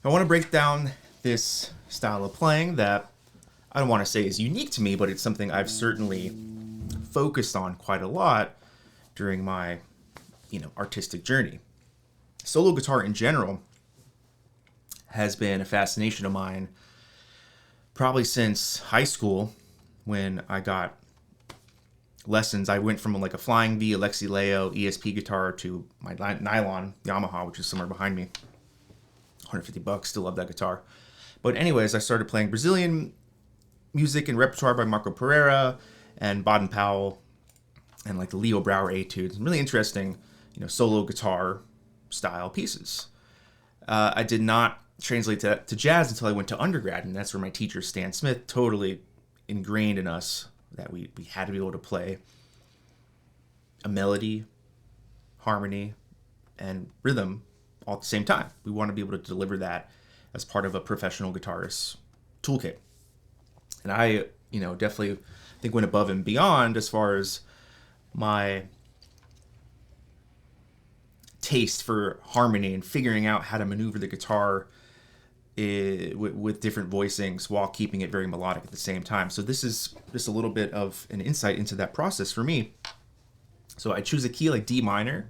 I want to break down this style of playing that I don't want to say is unique to me, but it's something I've certainly focused on quite a lot during my, artistic journey. Solo guitar in general has been a fascination of mine probably since high school when I got lessons. I went from like a Flying V, Alexi Leo, ESP guitar to my nylon Yamaha, which is somewhere behind me. $150, still love that guitar. But anyways, I started playing Brazilian music and repertoire by Marco Pereira and Baden Powell and like the Leo Brouwer etudes. Really interesting, solo guitar style pieces. I did not translate that to jazz until I went to undergrad, and that's where my teacher, Stan Smith, totally ingrained in us that we had to be able to play a melody, harmony, and rhythm all at the same time. We want to be able to deliver that as part of a professional guitarist's toolkit. And I, definitely think went above and beyond as far as my taste for harmony and figuring out how to maneuver the guitar with different voicings while keeping it very melodic at the same time. So this is just a little bit of an insight into that process for me. So I choose a key like D minor,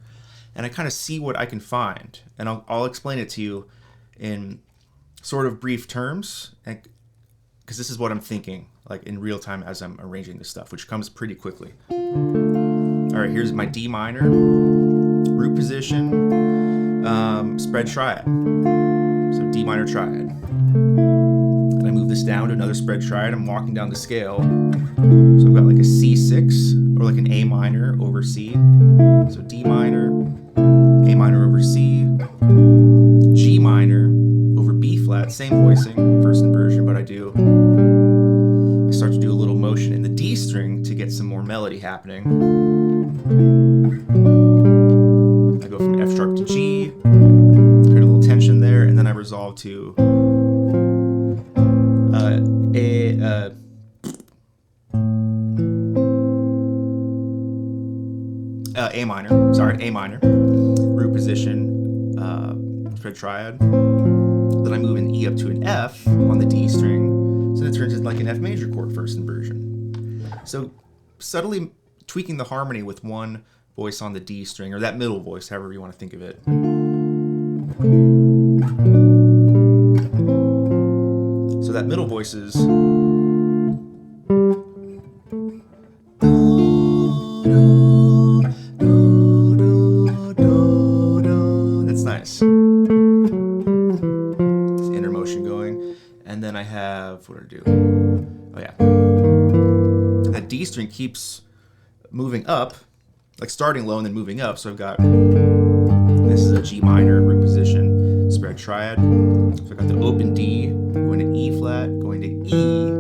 and I kind of see what I can find. And I'll explain it to you in sort of brief terms, because this is what I'm thinking, like in real time as I'm arranging this stuff, which comes pretty quickly. All right, here's my D minor, root position, spread triad. So D minor triad. And I move this down to another spread triad. I'm walking down the scale. So I've got like a C6 or like an A minor over C. So D minor, A minor over C, G minor over B flat, same voicing, first inversion, but I start to do a little motion in the D string to get some more melody happening. I go from F sharp to G, create a little tension there, and then I resolve to A minor, root position, spread triad. Then I move an E up to an F on the D string, so it turns into like an F major chord first inversion. So subtly tweaking the harmony with one voice on the D string, or that middle voice, however you want to think of it. So that middle voice is nice. This inner motion going. And then I have, what do I do? Oh yeah. That D string keeps moving up, like starting low and then moving up. So I've got, this is a G minor root position, spread triad. So I've got the open D, going to E flat, going to E.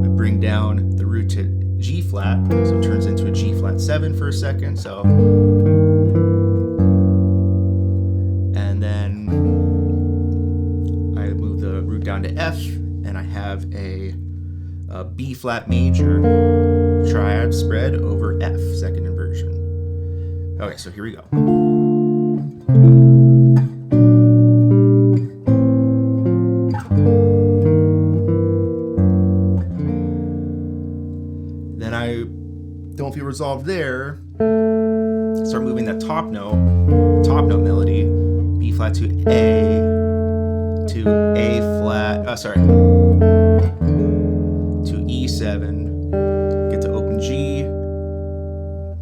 I bring down the root to G flat, so it turns into a G flat 7 for a second. So down to F, and I have a B flat major triad spread over F, second inversion. Okay, so here we go. Then I don't feel resolved there. Start moving that top note melody, B flat to A, to A flat, to E7, get to open G,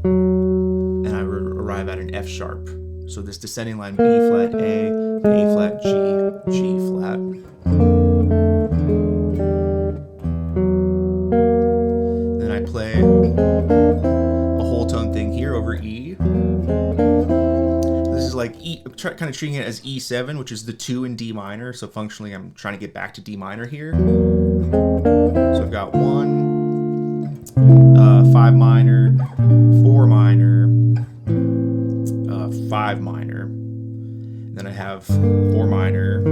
and I arrive at an F sharp. So this descending line, B flat A flat G, G flat. Then I play a whole tone thing here over E. This is like E, kind of treating it as E7, which is the 2 in D minor. So functionally, I'm trying to get back to D minor here. So I've got 1, 5 minor, 4 minor, 5 minor. And then I have 4 minor,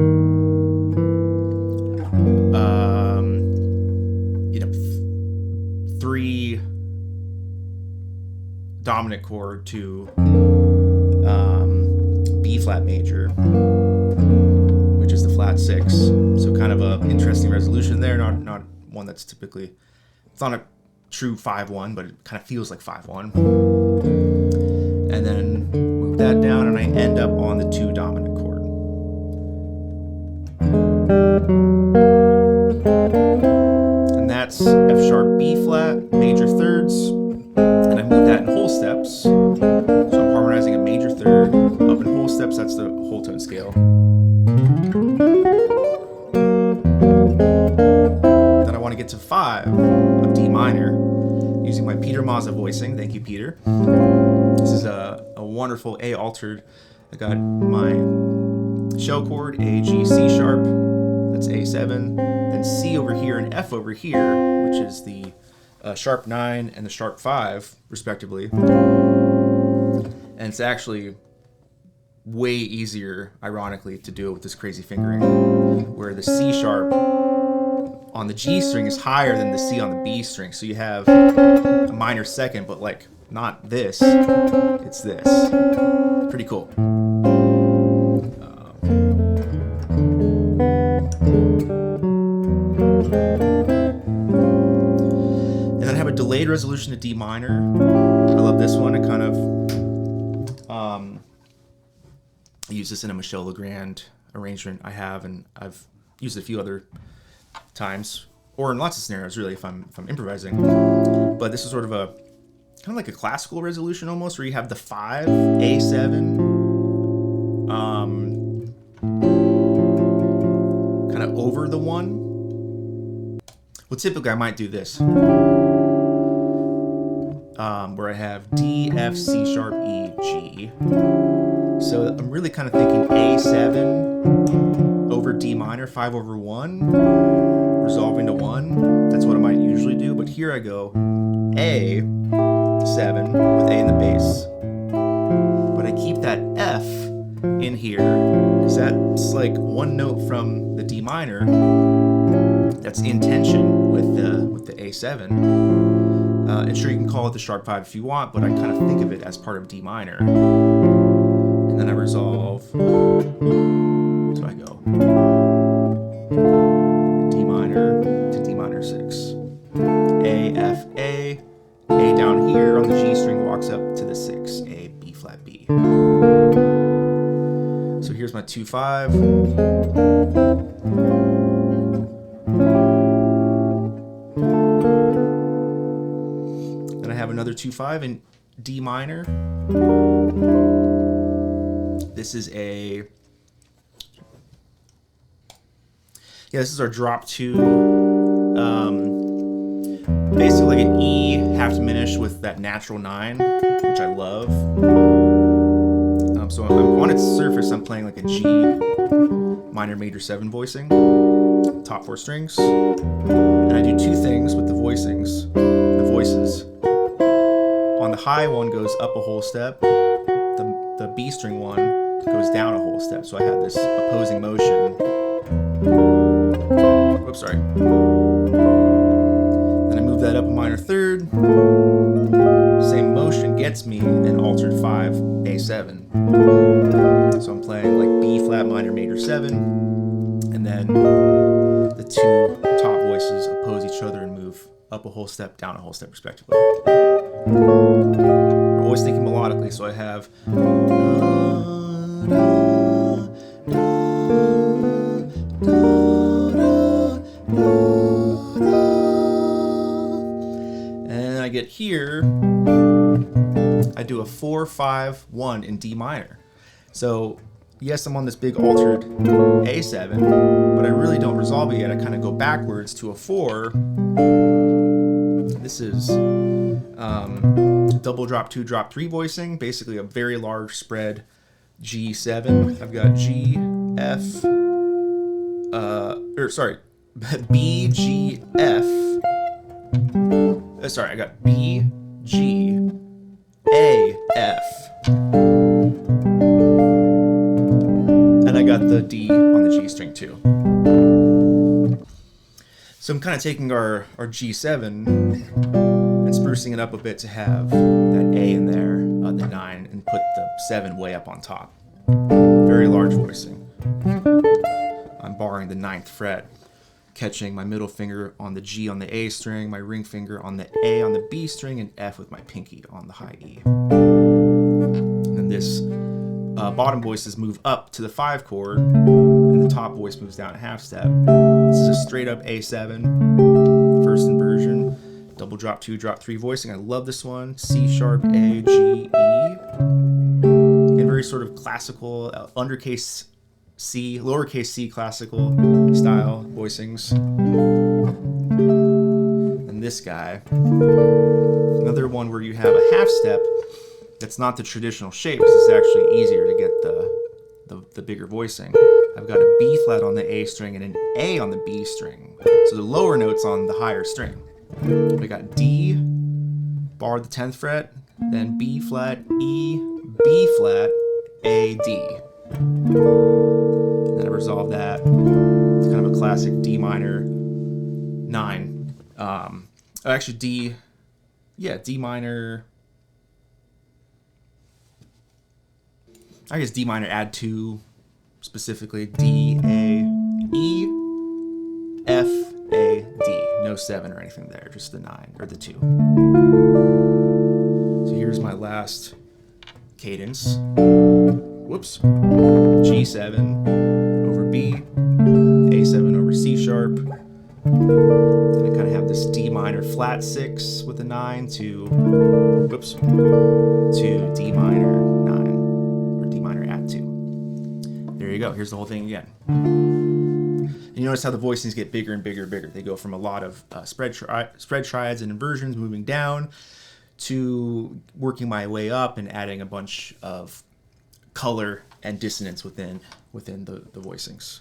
3 dominant chord to B flat major, which is the 6. So kind of a interesting resolution there. Not one that's typically, it's not a true 5-1, but it kind of feels like 5-1. And then move that down, and I end up on the 2 dominant chord. And that's F sharp, B flat, major thirds, and I move that in whole steps. So I'm harmonizing a major third up in whole steps. That's the whole tone scale. Then I want to get to 5 of D minor using my Peter Mazza voicing. Thank you, Peter. This is a wonderful A altered. I got my shell chord, A, G, C sharp. That's A7. Then C over here and F over here, which is the sharp 9 and the sharp 5, respectively. And it's actually way easier, ironically, to do it with this crazy fingering, where the C sharp on the G string is higher than the C on the B string. So you have a minor second, but like not this, it's this. Pretty cool. And then I have a delayed resolution to D minor. I love this one. I kind of I use this in a Michel Legrand arrangement I have, and I've used it a few other times, or in lots of scenarios really if I'm improvising. But this is sort of a kind of like a classical resolution almost, where you have the 5, A7, kind of over the 1. Well, typically I might do this, where I have D, F, C sharp, E, G. So I'm really kind of thinking A7 over D minor, 5 over 1, resolving to 1. That's what I might usually do, but here I go A7 with A in the bass. But I keep that F in here, because that's like one note from the D minor that's in tension with the A7. And sure, you can call it the sharp 5 if you want, but I kind of think of it as part of D minor. And then I resolve. So I go D minor to D minor 6. A, F, A. A down here on the G string walks up to the 6. A, B flat, B. So here's my 2-5. Then I have another 2-5 in D minor. This is this is our drop 2. Basically like an E half diminished with that natural 9, which I love. So I'm on its surface, I'm playing like a G minor major 7 voicing, top 4 strings, and I do 2 things with the voices. On the high one goes up a whole step, the B string one goes down a whole step, so I have this opposing motion. Oops, sorry. Then I move that up a minor third. Same motion gets me an altered 5, A7. So I'm playing like B flat minor major 7, and then the 2 top voices oppose each other and move up a whole step, down a whole step, respectively. I'm always thinking melodically, so I have. And I get here, I do a 4-5-1 in D minor. So yes, I'm on this big altered A7, but I really don't resolve it yet. I kind of go backwards to a 4. This is double drop 2, drop 3 voicing, basically a very large spread G7. I've got G, F, B, G, F. I got B, G, A, F. And I got the D on the G string too. So I'm kind of taking our G7 and sprucing it up a bit to have that A in there, the 9, and put the 7 way up on top. Very large voicing. I'm barring the 9th fret, catching my middle finger on the G on the A string, my ring finger on the A on the B string, and F with my pinky on the high E. And this bottom voices move up to the 5 chord, and the top voice moves down a half step. This is a straight up A7, first inversion, double drop 2, drop 3 voicing. I love this one. C sharp, A, G, E. And very sort of classical, undercase C, lowercase c classical style voicings. And this guy, another one where you have a half step that's not the traditional shape, because it's actually easier to get the bigger voicing. I've got a B flat on the A string and an A on the B string. So the lower notes on the higher string. I got D, bar the 10th fret, then B flat, E, B flat, A, D. And then I resolve that. It's kind of a classic D minor 9. Actually D minor. I guess D minor add 2, specifically D, A, E, F, A, D. No 7 or anything there, just the 9 or the 2. So here's my last cadence. Whoops. G7 over B, A7 over C sharp. And I kind of have this D minor flat 6 with a 9 to D minor 9 or D minor add 2. There you go. Here's the whole thing again. And you notice how the voicings get bigger and bigger and bigger. They go from a lot of spread triads and inversions moving down to working my way up and adding a bunch of color and dissonance within the voicings.